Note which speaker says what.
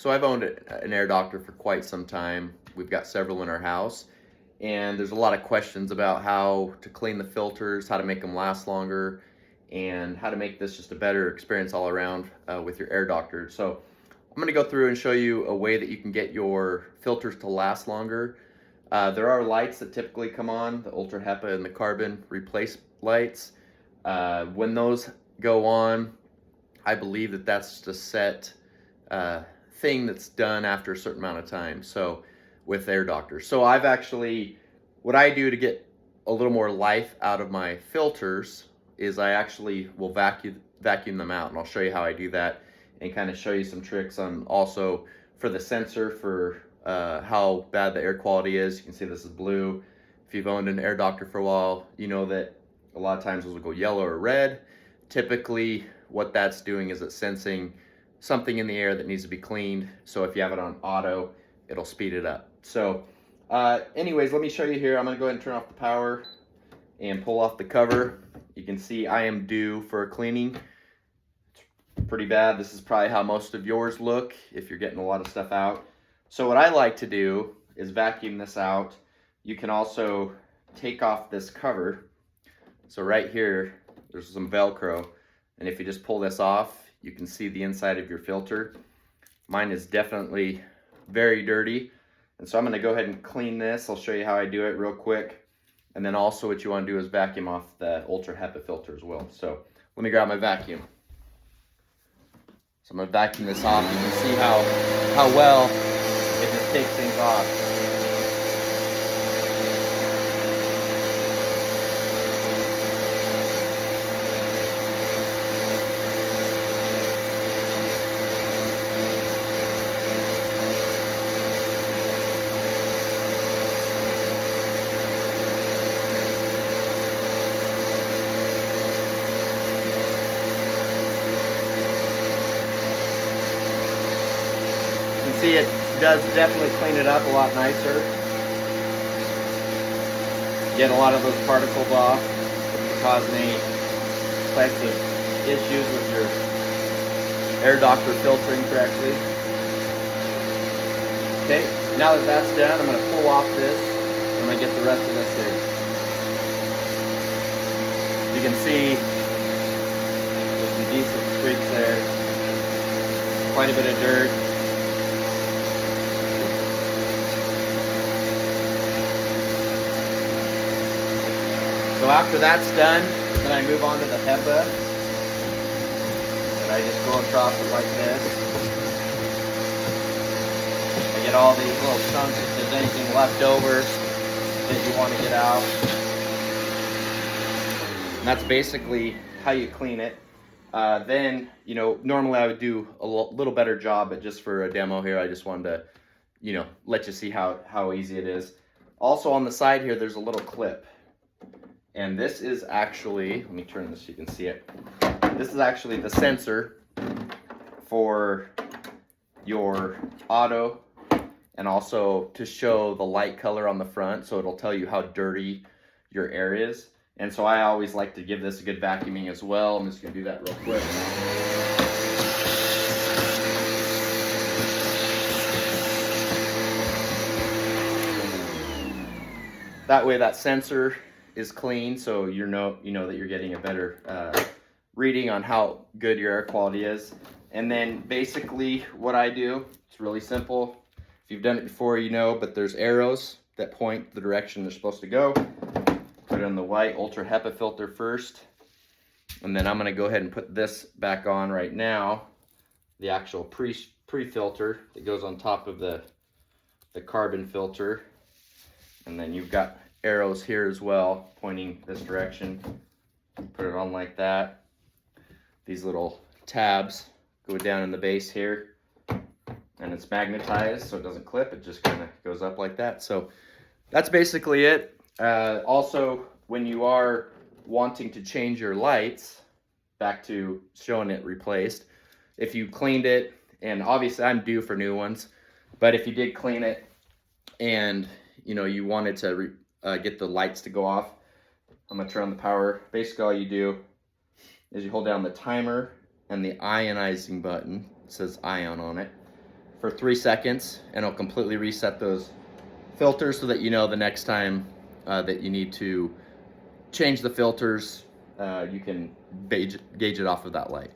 Speaker 1: So I've owned an Airdoctor for quite some time. We've got several in our house, and there's a lot of questions about how to clean the filters, how to make them last longer, and how to make this just a better experience all around with your Airdoctor. So I'm going to go through and show you a way that you can get your filters to last longer. There are lights that typically come on, the Ultra HEPA and the carbon replace lights. When those go on, I believe that that's just a set thing that's done after a certain amount of time. So with Airdoctor. So I've actually, what I do to get a little more life out of my filters is I actually will vacuum them out, and I'll show you how I do that and kind of show you some tricks on also for the sensor for how bad the air quality is. You can see this is blue. If you've owned an Airdoctor for a while, you know that a lot of times those will go yellow or red. Typically what that's doing is it's sensing something in the air that needs to be cleaned. So if you have it on auto, it'll speed it up. So anyways, let me show you here. I'm gonna go ahead and turn off the power and pull off the cover. You can see I am due for a cleaning. It's pretty bad. This is probably how most of yours look if you're getting a lot of stuff out. So what I like to do is vacuum this out. You can also take off this cover. So right here, there's some Velcro. And if you just pull this off, you can see the inside of your filter. Mine is definitely very dirty. And so I'm gonna go ahead and clean this. I'll show you how I do it real quick. And then also what you wanna do is vacuum off the Ultra HEPA filter as well. So let me grab my vacuum. So I'm gonna vacuum this off. You can see how well it just takes things off. See, it does definitely clean it up a lot nicer. Get a lot of those particles off, which can cause any types of issues with your Airdoctor filtering correctly. Okay, now that that's done, I'm going to pull off this. I'm going to get the rest of this here. You can see there's some decent streaks there. Quite a bit of dirt. So after that's done, then I move on to the HEPA. And I just go across it like this. I get all these little chunks if there's anything left over that you want to get out. And that's basically how you clean it. Then, you know, normally I would do a little better job, but just for a demo here, I just wanted to, you know, let you see how easy it is. Also on the side here, there's a little clip. And this is actually, let me turn this so you can see it. This is actually the sensor for your auto, and also to show the light color on the front, so it'll tell you how dirty your air is. And so I always like to give this a good vacuuming as well. I'm just gonna do that real quick. That way that sensor is clean, so you know that you're getting a better reading on how good your air quality is. And then basically what I do, it's really simple. If you've done it before, you know, but there's arrows that point the direction they're supposed to go. Put it on the white Ultra HEPA filter first, and then I'm going to go ahead and put this back on right now, the actual pre-filter that goes on top of the carbon filter. And then you've got arrows here as well pointing this direction. Put it on like that. These little tabs go down in the base here, and it's magnetized so it doesn't clip. It just kind of goes up like that. So that's basically it. Also, when you are wanting to change your lights, back to showing it replaced, if you cleaned it, and obviously I'm due for new ones, but if you did clean it and you know you wanted to get the lights to go off, I'm gonna turn on the power. Basically all you do is you hold down the timer and the ionizing button. It says ion on it. for 3 seconds, and it'll completely reset those filters so that you know the next time that you need to change the filters, you can gauge it off of that light.